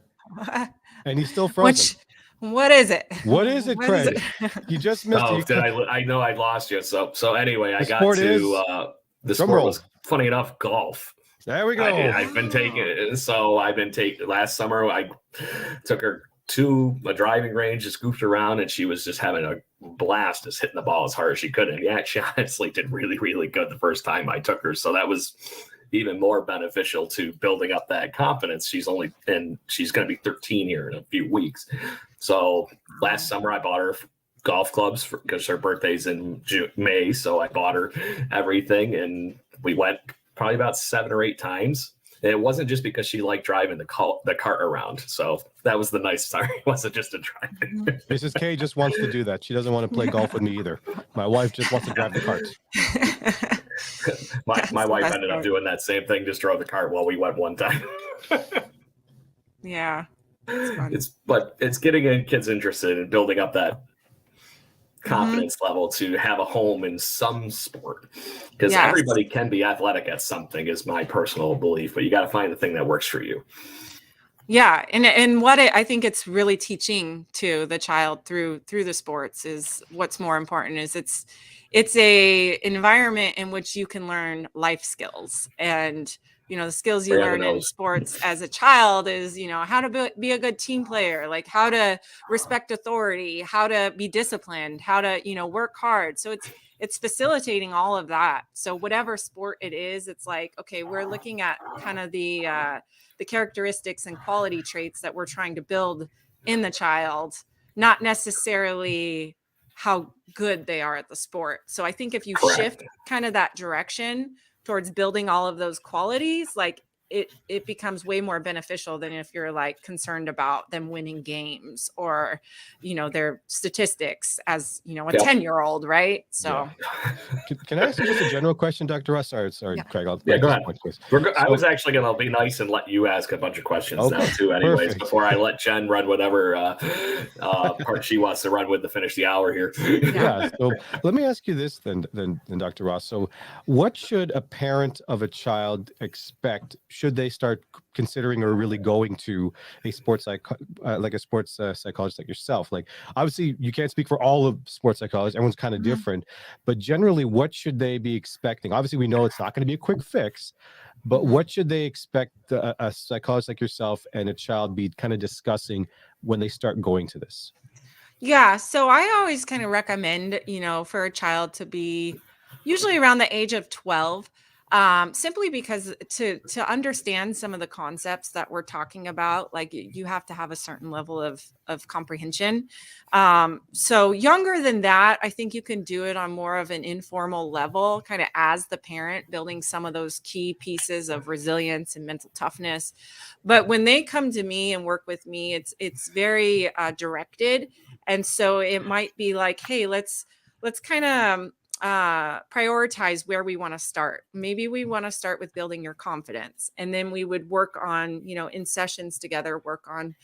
And he's still frozen.
What is it?
What is it, Craig? You just missed it.
I know I lost you. So anyway, I got to the sport was, funny enough, golf.
There we go.
I've been taking last summer I took her to a driving range, just goofed around, and she was just having a blast, just hitting the ball as hard as she could. And yeah, she honestly did really, really good the first time I took her. So that was even more beneficial to building up that confidence. She's going to be 13 here in a few weeks. So last summer I bought her golf clubs because her birthday's in May. So I bought her everything, and we went probably about 7 or 8 times. And it wasn't just because she liked driving the cart around. So that was the nice part. It wasn't just a driving.
Mrs. K just wants to do that. She doesn't want to play golf with me either. My wife just wants to drive the cart.
my wife ended up doing that same thing, just drove the cart while we went one time.
Yeah.
It's getting kids interested in building up that confidence level to have a home in some sport, because everybody can be athletic at something, is my personal belief, but you got to find the thing that works for you.
Yeah. And what I think it's really teaching to the child through the sports is what's more important is it's a environment in which you can learn life skills. And the skills you learn in sports as a child is, how to be a good team player, like how to respect authority, how to be disciplined, how to, work hard. So it's facilitating all of that. So whatever sport it is, it's like, okay, we're looking at kind of the characteristics and quality traits that we're trying to build in the child, not necessarily how good they are at the sport. So I think if you shift kind of that direction towards building all of those qualities, like it becomes way more beneficial than if you're like concerned about them winning games or, their statistics as, a 10-year-old, right? So
can I ask you just a general question, Dr. Ross? Sorry, Craig.
Go ahead. I was actually going to be nice and let you ask a bunch of questions now too, anyways, perfect. Before I let Jen run whatever part she wants to run with to finish the hour here.
Yeah. So let me ask you this then, Dr. Ross. So what should a parent of a child expect? Should they start considering or really going to a sports psychologist like yourself? Like, obviously, you can't speak for all of sports psychologists. Everyone's kind of different. But generally, what should they be expecting? Obviously, we know it's not going to be a quick fix, but what should they expect a psychologist like yourself and a child be kind of discussing when they start going to this?
Yeah. So I always kind of recommend, for a child to be usually around the age of 12. Simply because to understand some of the concepts that we're talking about, like you have to have a certain level of comprehension. So younger than that, I think you can do it on more of an informal level, kind of as the parent, building some of those key pieces of resilience and mental toughness. But when they come to me and work with me, it's very directed. And so it might be like, hey, let's kind of prioritize where we want to start. Maybe we want to start with building your confidence, and then we would work on, in sessions together, work on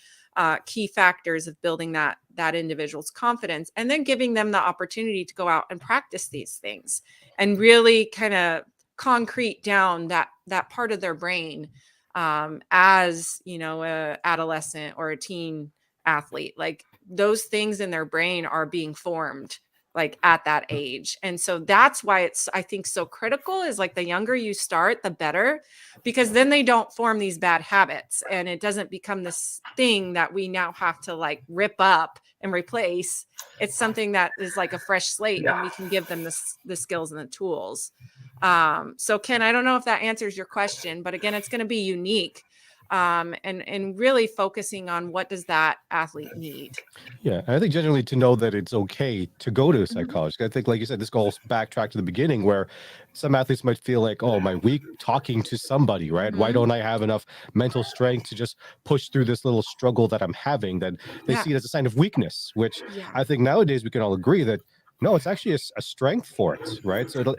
key factors of building that individual's confidence, and then giving them the opportunity to go out and practice these things and really kind of concrete down that part of their brain as, a adolescent or a teen athlete. Like those things in their brain are being formed like at that age. And so that's why it's, I think, so critical is like the younger you start, the better, because then they don't form these bad habits and it doesn't become this thing that we now have to like rip up and replace. It's something that is like a fresh slate and we can give them the skills and the tools. So Ken, I don't know if that answers your question, but again, it's going to be unique. And really focusing on what does that athlete need.
Yeah, I think generally to know that it's okay to go to a psychologist. I think, like you said, this goes backtrack to the beginning where some athletes might feel like, oh, my weak talking to somebody, right? Why don't I have enough mental strength to just push through this little struggle that I'm having? That they see it as a sign of weakness, which I think nowadays we can all agree that no, it's actually a strength for it, right? So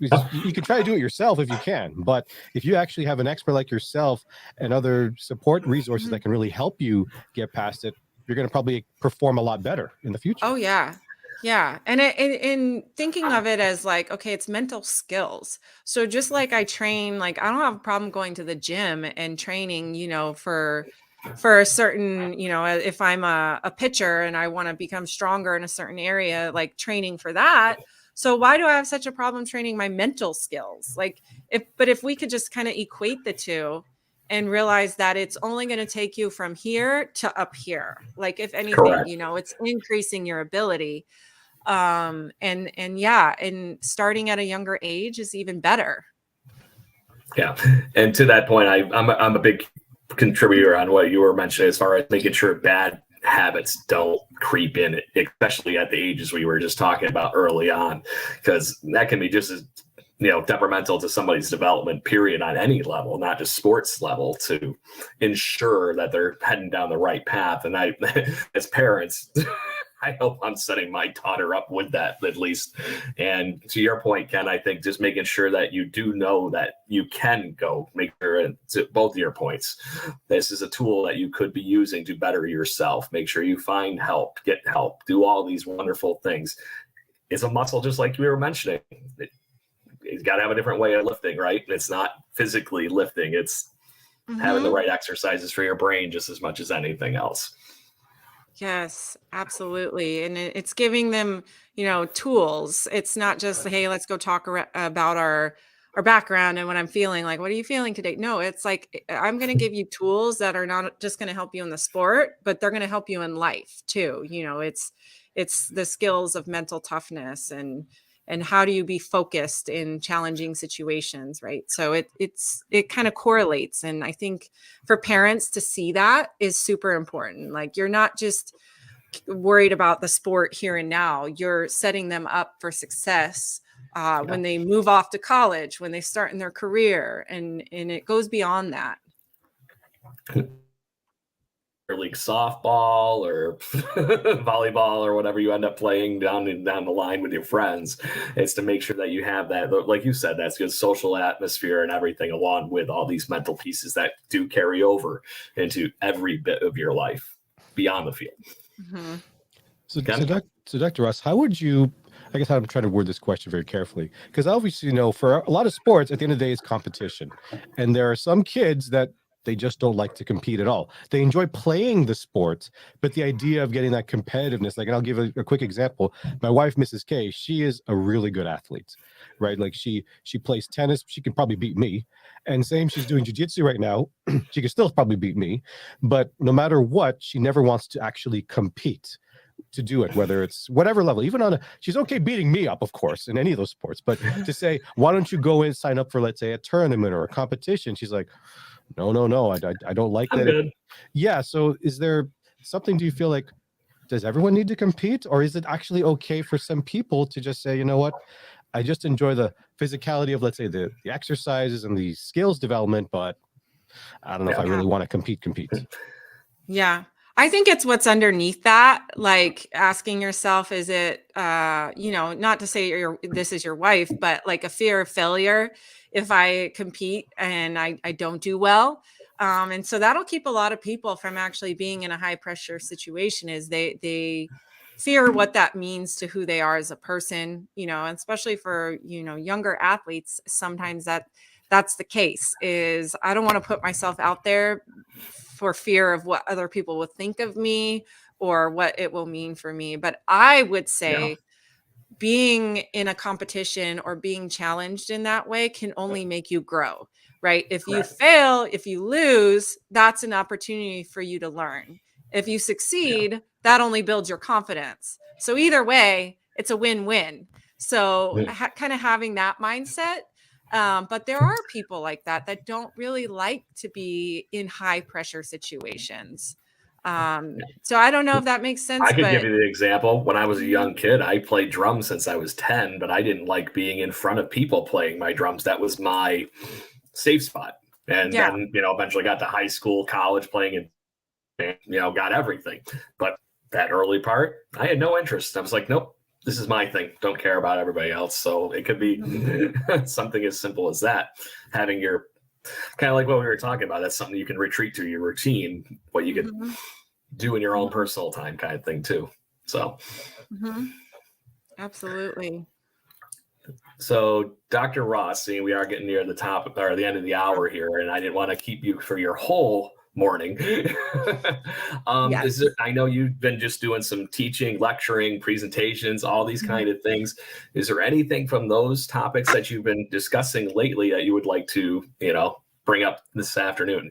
you can try to do it yourself if you can, but if you actually have an expert like yourself and other support resources that can really help you get past it, you're going to probably perform a lot better in the future.
Oh, yeah. Yeah. And in thinking of it as like, okay, it's mental skills. So just like I train, like I don't have a problem going to the gym and training, for a certain, if I'm a pitcher and I want to become stronger in a certain area, like training for that. So why do I have such a problem training my mental skills? Like if we could just kind of equate the two and realize that it's only going to take you from here to up here. Like if anything,
Correct.
it's increasing your ability. And starting at a younger age is even better.
Yeah. And to that point, I'm a big contributor on what you were mentioning as far as making sure bad habits don't creep in, especially at the ages we were just talking about early on, because that can be just as detrimental to somebody's development period on any level, not just sports level, to ensure that they're heading down the right path. And I, as parents, I hope I'm setting my daughter up with that at least. And to your point, Ken, I think just making sure that you do know that you can go, make sure, to both of your points, this is a tool that you could be using to better yourself. Make sure you find help, get help, do all these wonderful things. It's a muscle, just like we were mentioning. You've got to have a different way of lifting, right? It's not physically lifting. It's having the right exercises for your brain just as much as anything else.
Yes, absolutely. And it's giving them, tools. It's not just, hey, let's go talk about our background and what I'm feeling. Like, what are you feeling today? No, it's like, I'm going to give you tools that are not just going to help you in the sport, but they're going to help you in life too. It's the skills of mental toughness and how do you be focused in challenging situations, right? So it kind of correlates. And I think for parents to see that is super important. Like, you're not just worried about the sport here and now, you're setting them up for success when they move off to college, when they start in their career, and it goes beyond that.
League softball or volleyball or whatever you end up playing down the line with your friends. It's to make sure that you have that, like you said, that's good social atmosphere and everything, along with all these mental pieces that do carry over into every bit of your life beyond the field.
Mm-hmm.
So Dr. Ross, how would you, I guess I'm trying to word this question very carefully, because obviously, for a lot of sports, at the end of the day, it's competition. And there are some kids that they just don't like to compete at all. They enjoy playing the sport, but the idea of getting that competitiveness, like, and I'll give a quick example. My wife, Mrs. K, she is a really good athlete, right? Like she plays tennis. She can probably beat me. And same, she's doing jiu-jitsu right now. She can still probably beat me, but no matter what, she never wants to actually compete to do it, whether it's whatever level, even she's okay beating me up, of course, in any of those sports, but to say, why don't you go and sign up for, let's say, a tournament or a competition? She's like, no, I don't like that.
Good.
Yeah. So is there something, do you feel like, does everyone need to compete, or is it actually okay for some people to just say, you know what, I just enjoy the physicality of, let's say, the exercises and the skills development, but I don't know if I really want to compete.
Yeah. I think it's what's underneath that, like asking yourself, is it, not to say this is your wife, but like a fear of failure if I compete and I don't do well. And so that'll keep a lot of people from actually being in a high pressure situation, is they fear what that means to who they are as a person, and especially for, younger athletes, sometimes that's the case, is I don't want to put myself out there for fear of what other people will think of me or what it will mean for me. But I would say being in a competition or being challenged in that way can only make you grow, right? If you fail, if you lose, that's an opportunity for you to learn. If you succeed, that only builds your confidence. So either way, it's a win-win. So kind of having that mindset. But there are people like that don't really like to be in high pressure situations. So I don't know if that makes sense.
I could give you the example. When I was a young kid, I played drums since I was 10, but I didn't like being in front of people playing my drums. That was my safe spot. And then, eventually got to high school, college, playing and, got everything. But that early part, I had no interest. I was like, nope. This is my thing. Don't care about everybody else. So it could be something as simple as that. Having your, kind of like what we were talking about, that's something you can retreat to, your routine, what you can do in your own personal time kind of thing too. So.
Absolutely.
So Dr. Ross, we are getting near the top or the end of the hour here, and I didn't want to keep you for your whole morning. I know you've been just doing some teaching, lecturing, presentations, all these kind of things. Is there anything from those topics that you've been discussing lately that you would like to, bring up this afternoon?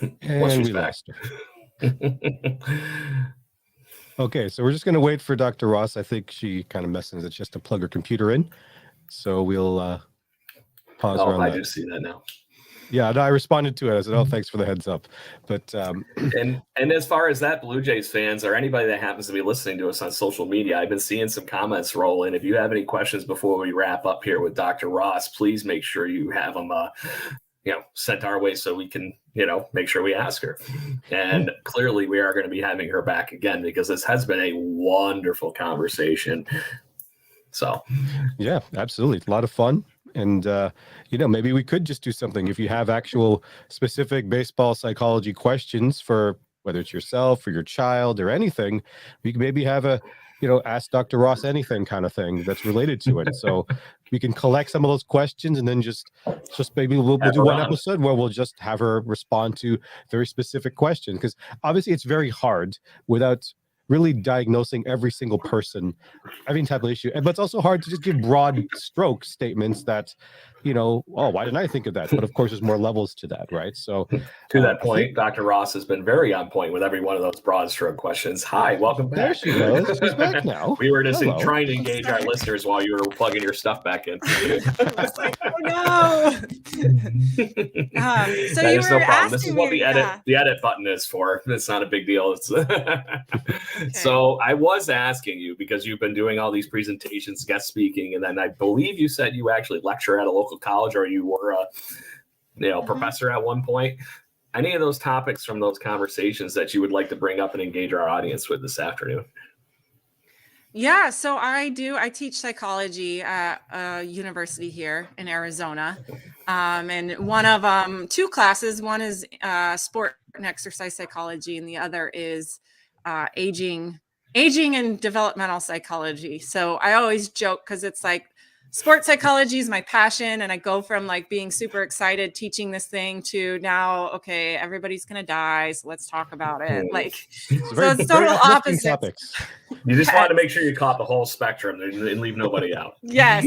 And we lost her. Okay, so we're just going to wait for Dr. Ross. I think she kind of messes it just to plug her computer in. So we'll pause her on
I
that.
do see that now.
Yeah, no, I responded to it. I said, "Oh, thanks for the heads up." But
and as far as that, Blue Jays fans or anybody that happens to be listening to us on social media, I've been seeing some comments roll in. If you have any questions before we wrap up here with Dr. Ross, please make sure you have them sent our way so we can make sure we ask her. And clearly we are going to be having her back again because this has been a wonderful conversation. So
yeah, absolutely, a lot of fun. And maybe we could just do something. If you have actual specific baseball psychology questions for whether it's yourself or your child or anything, we could maybe have a ask Dr. Ross anything kind of thing that's related to it. So we can collect some of those questions and then just maybe we'll do one episode where we'll just have her respond to very specific questions, because obviously it's very hard without really diagnosing every single person, every type of issue. But it's also hard to just give broad stroke statements that, why didn't I think of that? But of course, there's more levels to that, right? So
to that point, Dr. Ross has been very on point with every one of those broad stroke questions. Hi, welcome back.
There she goes. She's back now.
We were just trying to engage our listeners while you were plugging your stuff back in.
I was like, oh no. So
that
you
is
were
no problem. This is what
me,
the edit button is for. It's not a big deal. It's So I was asking you, because you've been doing all these presentations, guest speaking, and then I believe you said you actually lecture at a local college, or you were a professor at one point. Any of those topics from those conversations that you would like to bring up and engage our audience with this afternoon?
Yeah, so I teach psychology at a university here in Arizona. And one of two classes, one is sport and exercise psychology, and the other is aging and developmental psychology. So I always joke because it's like sports psychology is my passion, and I go from like being super excited teaching this thing to now, okay, everybody's gonna die, so let's talk about it. Like, so it's total opposite.
You just wanted to make sure you caught the whole spectrum and leave nobody out.
Yes,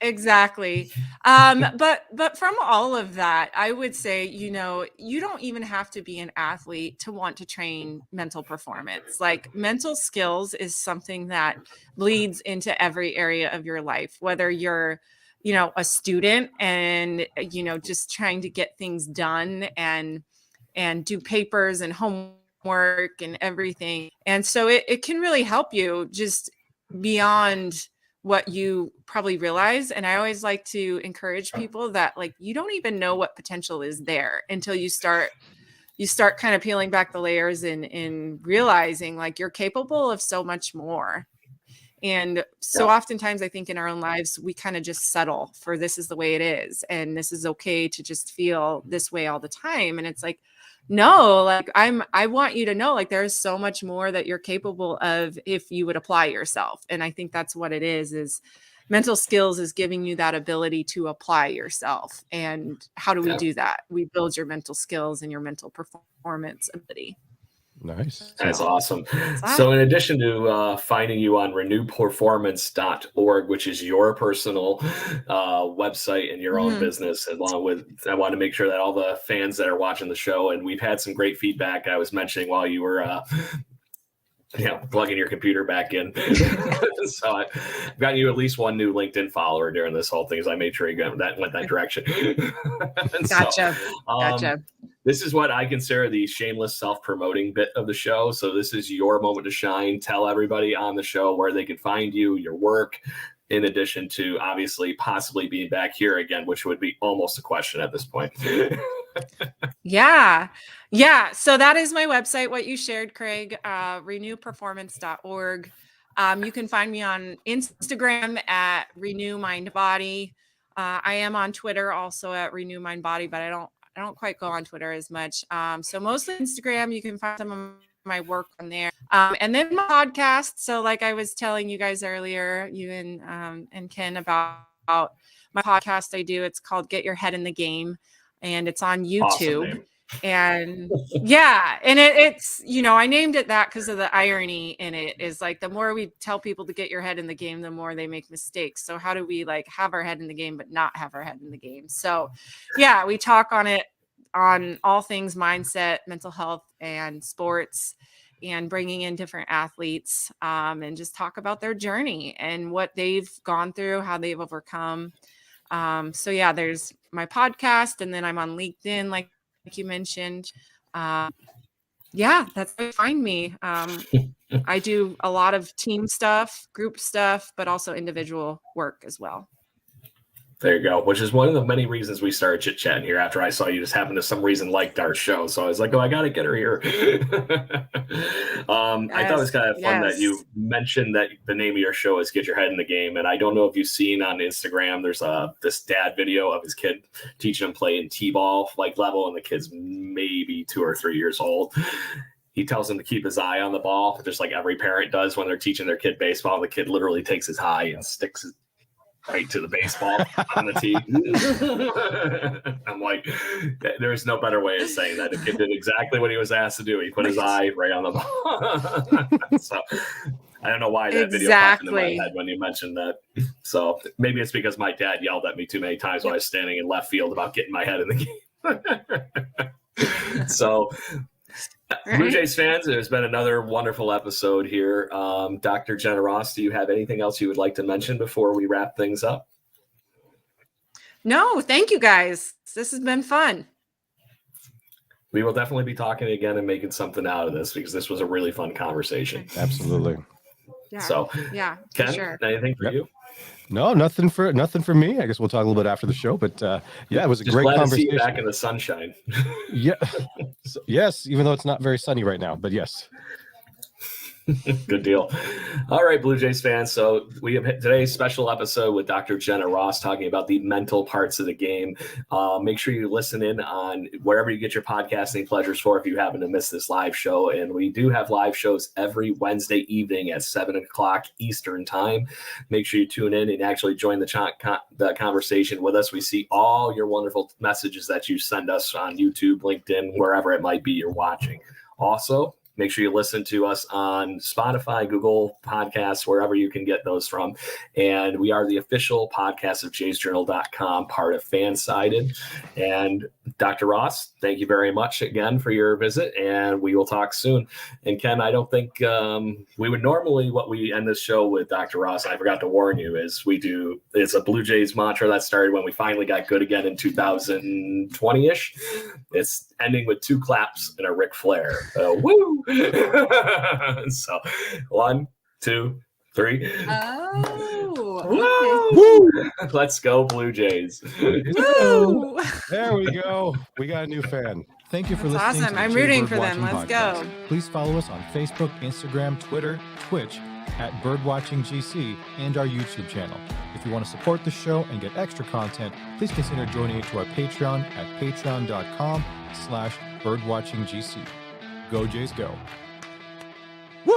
exactly. But from all of that, I would say, you don't even have to be an athlete to want to train mental performance. Like, mental skills is something that bleeds into every area of your life, whether you're, a student and, just trying to get things done and do papers and homework and everything. And so it can really help you just beyond what you probably realize. And I always like to encourage people that, like, you don't even know what potential is there until you start kind of peeling back the layers and realizing like you're capable of so much more. And so oftentimes I think in our own lives, we kind of just settle for this is the way it is. And this is okay to just feel this way all the time. And it's like, no, like I want you to know, like, there's so much more that you're capable of if you would apply yourself. And I think that's what it is mental skills is giving you that ability to apply yourself. And how do we do that? We build your mental skills and your mental performance ability.
Nice.
That's awesome. So in addition to finding you on renewperformance.org, which is your personal website and your own business, along with, I want to make sure that all the fans that are watching the show, and we've had some great feedback I was mentioning while you were plugging your computer back in. So I've gotten you at least one new LinkedIn follower during this whole thing, so I made sure you went that direction.
Gotcha. Gotcha.
This is what I consider the shameless self-promoting bit of the show. So this is your moment to shine. Tell everybody on the show where they can find you, your work, in addition to obviously possibly being back here again, which would be almost a question at this point.
Yeah. So that is my website, what you shared, Craig, renewperformance.org. You can find me on Instagram at RenewMindBody. I am on Twitter also at RenewMindBody, but I don't quite go on Twitter as much. So mostly Instagram. You can find some of my work on there. And then my podcast. So like I was telling you guys earlier, you and Ken, about my podcast I do. It's called Get Your Head in the Game, and it's on YouTube.
Awesome.
And yeah, and it's, you know, I named it that because of the irony in it is like the more we tell people to get your head in the game, the more they make mistakes. So how do we like have our head in the game but not have our head in the game? So yeah, we talk on it on all things mindset, mental health, and sports, and bringing in different athletes, and just talk about their journey and what they've gone through, how they've overcome. So yeah, there's my podcast, and then I'm on LinkedIn, like you mentioned. Yeah, that's where you find me. I do a lot of team stuff, group stuff, but also individual work as well.
There you go, which is one of the many reasons we started chit-chatting here after I saw you just happened to some reason liked our show. So I was like, oh, I got to get her here. I thought it was kind of fun that you mentioned that the name of your show is Get Your Head in the Game. And I don't know if you've seen on Instagram, there's this dad video of his kid teaching him playing T-ball like level, and the kid's maybe 2 or 3 years old. He tells him to keep his eye on the ball, just like every parent does when they're teaching their kid baseball. The kid literally takes his eye and sticks it right to the baseball on the tee. I'm like, there's no better way of saying that. The kid did exactly what he was asked to do. He put his eye right on the ball. So I don't know why that video popped into my head when you mentioned that. So maybe it's because my dad yelled at me too many times when I was standing in left field about getting my head in the game. So Blue Jays fans, there's been another wonderful episode here. Dr. Jenna Ross, do you have anything else you would like to mention before we wrap things up?
No, thank you guys. This has been fun.
We will definitely be talking again and making something out of this because this was a really fun conversation.
Absolutely.
Yeah.
So,
yeah,
Ken,
sure.
Anything for you?
No, nothing for me. I guess we'll talk a little bit after the show, but yeah, it was a
Just
great
glad
conversation.
To see you back in the sunshine.
Yeah. Yes, even though it's not very sunny right now, but yes.
Good deal. All right, Blue Jays fans. So we have today's special episode with Dr. Jenna Ross talking about the mental parts of the game. Make sure you listen in on wherever you get your podcasting pleasures for if you happen to miss this live show. And we do have live shows every Wednesday evening at 7 o'clock Eastern time. Make sure you tune in and actually join the conversation with us. We see all your wonderful messages that you send us on YouTube, LinkedIn, wherever it might be you're watching. Also, make sure you listen to us on Spotify, Google Podcasts, wherever you can get those from. And we are the official podcast of jaysjournal.com, part of Fansided. And Dr. Ross, thank you very much again for your visit, and we will talk soon. And Ken, I don't think we would normally, what we end this show with, Dr. Ross, I forgot to warn you, is it's a Blue Jays mantra that started when we finally got good again in 2020-ish. It's ending with 2 claps and a Ric Flair. Woo! So 1, 2, 3.
Oh,
Woo! Let's go, Blue Jays.
woo!
There we go. We got a new fan.
Thank you for
That's
listening
awesome.
to the
I'm
Jay
rooting
Bird
for them.
Watching
Let's
Podcast.
go.
Please follow us on Facebook, Instagram, Twitter, Twitch at BirdwatchingGC, and our YouTube channel. If you want to support the show and get extra content, please consider donating to our Patreon at patreon.com/birdwatchinggc. Go Jays, go.